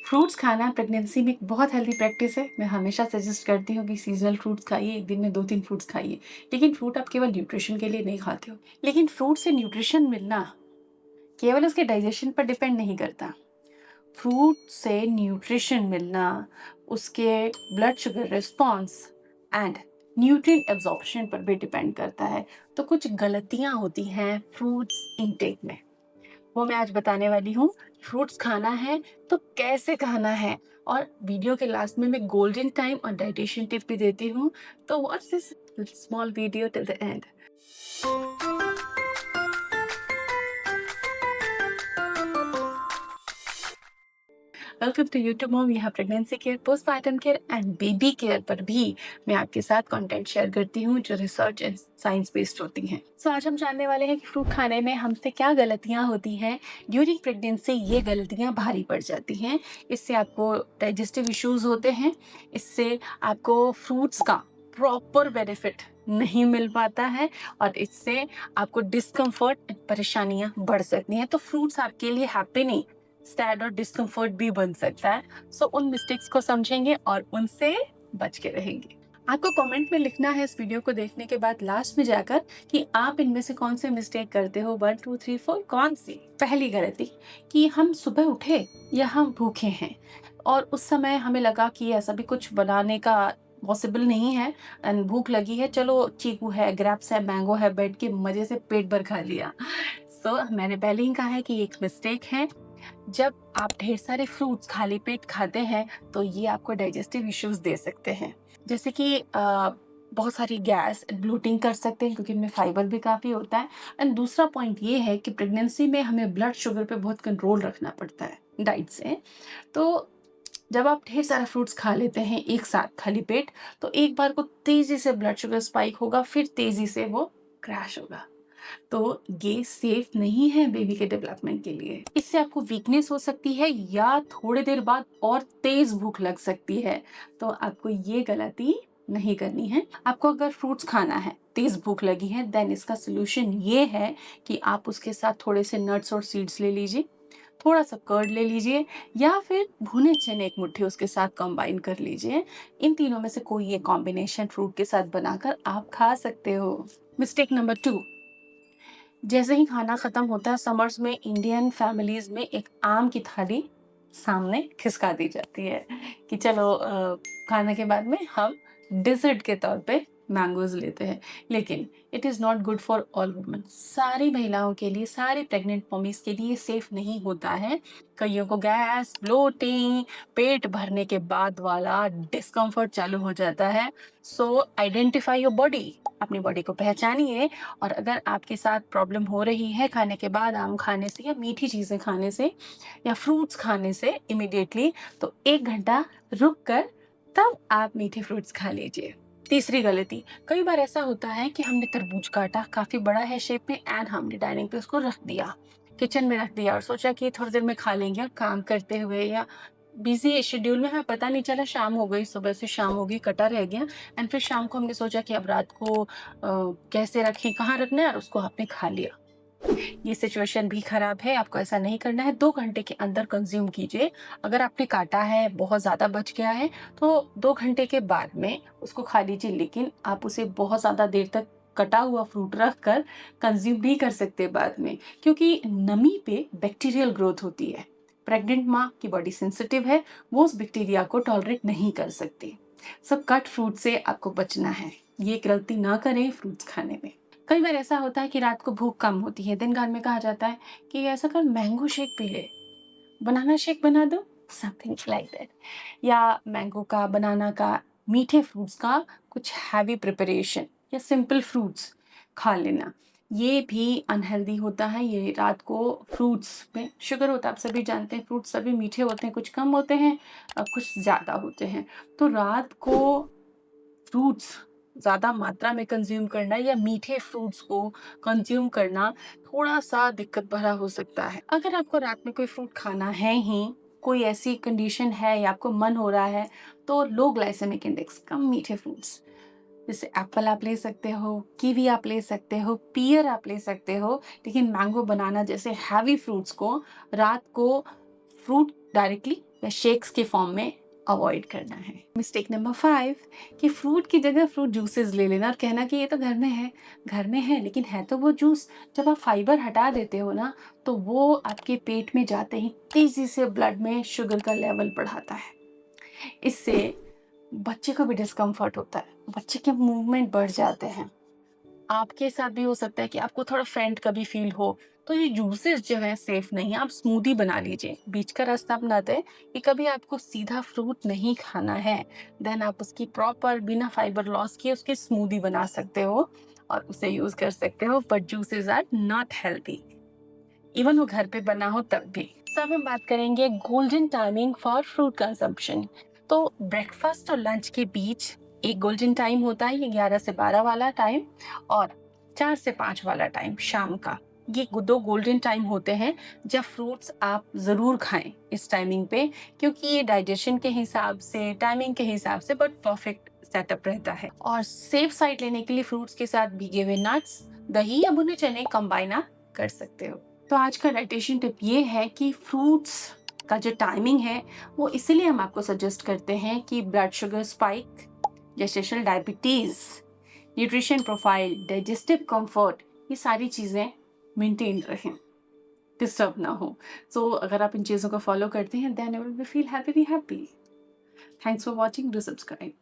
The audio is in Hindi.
फ्रूट्स खाना प्रेगनेंसी में एक बहुत हेल्दी प्रैक्टिस है। मैं हमेशा सजेस्ट करती हूँ कि सीज़नल फ्रूट्स खाइए, एक दिन में 2-3 फ्रूट्स खाइए। लेकिन फ्रूट आप केवल न्यूट्रिशन के लिए नहीं खाते हो। लेकिन फ्रूट से न्यूट्रिशन मिलना केवल उसके डाइजेशन पर डिपेंड नहीं करता। फ्रूट से न्यूट्रिशन मिलना उसके blood sugar response and nutrient absorption पर भी डिपेंड करता है। तो कुछ गलतियाँ होती हैं फ्रूट्स इनटेक में। वो मैं आज बताने वाली हूँ। फ्रूट्स खाना है तो कैसे खाना है, और वीडियो के लास्ट में मैं गोल्डन टाइम और डाइटेशन टिप भी देती हूँ। तो watch this small video till the end. Welcome to YouTube mom. यहाँ pregnancy care, postpartum care and baby care पर भी मैं आपके साथ कंटेंट शेयर करती हूँ जो रिसर्च एंड साइंस बेस्ड होती हैं। सो आज हम जानने वाले हैं कि फ्रूट खाने में हमसे क्या गलतियाँ होती हैं ड्यूरिंग प्रेगनेंसी। ये गलतियाँ भारी पड़ जाती हैं। इससे आपको डाइजेस्टिव इश्यूज होते हैं। इससे आपको फ्रूट्स का प्रॉपर बेनिफिट नहीं मिल पाता है और इससे आपको डिस्कम्फर्ट, परेशानियां बढ़ सकती हैं। तो फ्रूट्स आपके लिए हैप्पी नहीं, सैड और डिस्कम्फर्ट भी बन सकता है। सो उन मिस्टेक्स को समझेंगे और उनसे बच के रहेंगे। आपको कमेंट में लिखना है इस वीडियो को देखने के बाद लास्ट में जाकर कि आप इनमें से कौन से मिस्टेक करते हो। 1 2 3 4 कौन सी। पहली गलती कि हम सुबह उठे या हम भूखे हैं और उस समय हमें लगा कि ऐसा भी कुछ बनाने का पॉसिबल नहीं है एंड भूख लगी है, चलो चीकू है, ग्रेप्स है, मैंगो है, बैठ के मजे से पेट भर खा लिया। मैंने पहले ही कहा है कि एक मिस्टेक है। जब आप ढेर सारे फ्रूट्स खाली पेट खाते हैं तो ये आपको डाइजेस्टिव इश्यूज दे सकते हैं, जैसे कि बहुत सारी गैस, ब्लोटिंग कर सकते हैं क्योंकि इनमें फाइबर भी काफ़ी होता है। एंड दूसरा पॉइंट ये है कि प्रेगनेंसी में हमें ब्लड शुगर पे बहुत कंट्रोल रखना पड़ता है डाइट से। तो जब आप ढेर सारे फ्रूट्स खा लेते हैं एक साथ खाली पेट, तो एक बार को तेज़ी से ब्लड शुगर स्पाइक होगा, फिर तेज़ी से वो क्रैश होगा। तो ये सेफ नहीं है बेबी के डेवलपमेंट के लिए। इससे आपको वीकनेस हो सकती है या थोड़ी देर बाद और तेज भूख लग सकती है। तो आपको ये गलती नहीं करनी है। आपको अगर फ्रूट्स खाना है, तेज भूख लगी है, देन इसका सोल्यूशन ये है कि आप उसके साथ थोड़े से नट्स और सीड्स ले लीजिए, थोड़ा सा कर्ड ले लीजिए या फिर भुने चने एक मुट्ठी उसके साथ कंबाइन कर लीजिए। इन तीनों में से कोई एक कॉम्बिनेशन फ्रूट के साथ बनाकर आप खा सकते हो। मिस्टेक नंबर 2, जैसे ही खाना खत्म होता है समर्स में इंडियन फैमिलीज में एक आम की थाली सामने खिसका दी जाती है कि चलो खाने के बाद में हम डिजर्ट के तौर पे मैंगोज लेते हैं। लेकिन it is not good for all women. सारी महिलाओं के लिए, सारी प्रेग्नेंट मम्मीज के लिए सेफ नहीं होता है। कईयों को गैस, ब्लोटिंग, पेट भरने के बाद वाला डिस्कम्फर्ट चालू हो जाता है। सो आइडेंटिफाई योर बॉडी, अपनी बॉडी को पहचानिए। और अगर आपके साथ प्रॉब्लम हो रही है खाने के बाद आम खाने से या मीठी चीज़ें खाने से या फ्रूट्स खाने से इमिडिएटली, तो 1 घंटा रुक कर तब आप मीठे फ्रूट्स खा लीजिए। तीसरी गलती, कई बार ऐसा होता है कि हमने तरबूज काटा, काफ़ी बड़ा है शेप में, एंड हमने डाइनिंग पे उसको रख दिया, किचन में रख दिया और सोचा कि थोड़ी देर में खा लेंगे, और काम करते हुए या बिजी शेड्यूल में हमें पता नहीं चला शाम हो गई, सुबह से शाम हो गई, कटा रह गया। एंड फिर शाम को हमने सोचा कि अब रात को कैसे रखें, कहाँ रखना है, और उसको आपने खा लिया। ये सिचुएशन भी खराब है। आपको ऐसा नहीं करना है। 2 घंटे के अंदर कंज्यूम कीजिए। अगर आपने काटा है, बहुत ज़्यादा बच गया है, तो 2 घंटे के बाद में उसको खा लीजिए। लेकिन आप उसे बहुत ज़्यादा देर तक कटा हुआ फ्रूट रख कर कंज्यूम नहीं कर सकते बाद में, क्योंकि नमी पे बैक्टीरियल ग्रोथ होती है। प्रेग्नेंट माँ की बॉडी सेंसिटिव है, वो उस बैक्टीरिया को टॉलरेट नहीं कर सकती। सब कट फ्रूट से आपको बचना है। ये गलती ना करें फ्रूट्स खाने में। कई बार ऐसा होता है कि रात को भूख कम होती है, दिन भर में कहा जाता है कि ऐसा कर मैंगो शेक पी ले, बनाना शेक बना दो, समथिंग लाइक दैट। या मैंगो का, बनाना का, मीठे फ्रूट्स का कुछ हैवी प्रिपरेशन या सिंपल फ्रूट्स खा लेना, ये भी अनहेल्दी होता है। ये रात को फ्रूट्स में शुगर होता है, आप सभी जानते हैं फ्रूट्स सभी मीठे होते हैं, कुछ कम होते हैं कुछ ज़्यादा होते हैं। तो रात को फ्रूट्स ज़्यादा मात्रा में कंज्यूम करना या मीठे फ्रूट्स को कंज्यूम करना थोड़ा-सा दिक्कत भरा हो सकता है। अगर आपको रात में कोई फ्रूट खाना है ही, कोई ऐसी कंडीशन है या आपको मन हो रहा है, तो लो ग्लाइसेमिक इंडेक्स, कम मीठे फ्रूट्स जैसे एप्पल आप ले सकते हो, कीवी आप ले सकते हो, पीयर आप ले सकते हो। लेकिन मैंगो, बनाना जैसे हैवी फ्रूट्स को रात को फ्रूट डायरेक्टली या शेक्स के फॉर्म में अवॉइड करना है। मिस्टेक नंबर 5 कि फ्रूट की जगह फ्रूट जूसेस ले लेना और कहना कि ये तो घर में है लेकिन है तो वो जूस। जब आप फाइबर हटा देते हो ना तो वो आपके पेट में जाते ही तेजी से ब्लड में शुगर का लेवल बढ़ाता है। इससे बच्चे को भी डिस्कम्फर्ट होता है, बच्चे के मूवमेंट बढ़ जाते हैं। आपके साथ भी हो सकता है कि आपको थोड़ा फेंट कभी फील हो, तो ये जूसेस जो है सेफ नहीं है। आप स्मूदी बना लीजिए, बीच का रास्ता अपनाते हैं कि कभी आपको सीधा फ्रूट नहीं खाना है, देन आप उसकी प्रॉपर बिना फाइबर लॉस किए उसकी स्मूदी बना सकते हो और उसे यूज कर सकते हो। But juices are not healthy, even वो घर पे बना हो तब भी। सब हम बात करेंगे golden timing for fruit consumption. तो ब्रेकफास्ट और लंच के बीच एक गोल्डन टाइम होता है, ये 11 से 12 वाला टाइम, और 4 से 5 वाला टाइम शाम का। ये दो गोल्डन टाइम होते हैं जब फ्रूट्स आप ज़रूर खाएं इस टाइमिंग पे, क्योंकि ये डाइजेशन के हिसाब से, टाइमिंग के हिसाब से बहुत परफेक्ट सेटअप रहता है। और सेफ साइड लेने के लिए फ्रूट्स के साथ भीगे हुए नट्स, दही या भुने चने कंबाइन आप कर सकते हो। तो आज का डाइटेशन टिप ये है कि फ्रूट्स का जो टाइमिंग है वो इसीलिए हम आपको सजेस्ट करते हैं कि blood sugar spike, gestational diabetes, nutrition profile, digestive comfort, ये सारी चीज़ें मेंटेन रहें, डिस्टर्ब ना हो। सो अगर आप इन चीज़ों को फॉलो करते हैं then you will feel happy, be happy. Thanks for watching, do subscribe.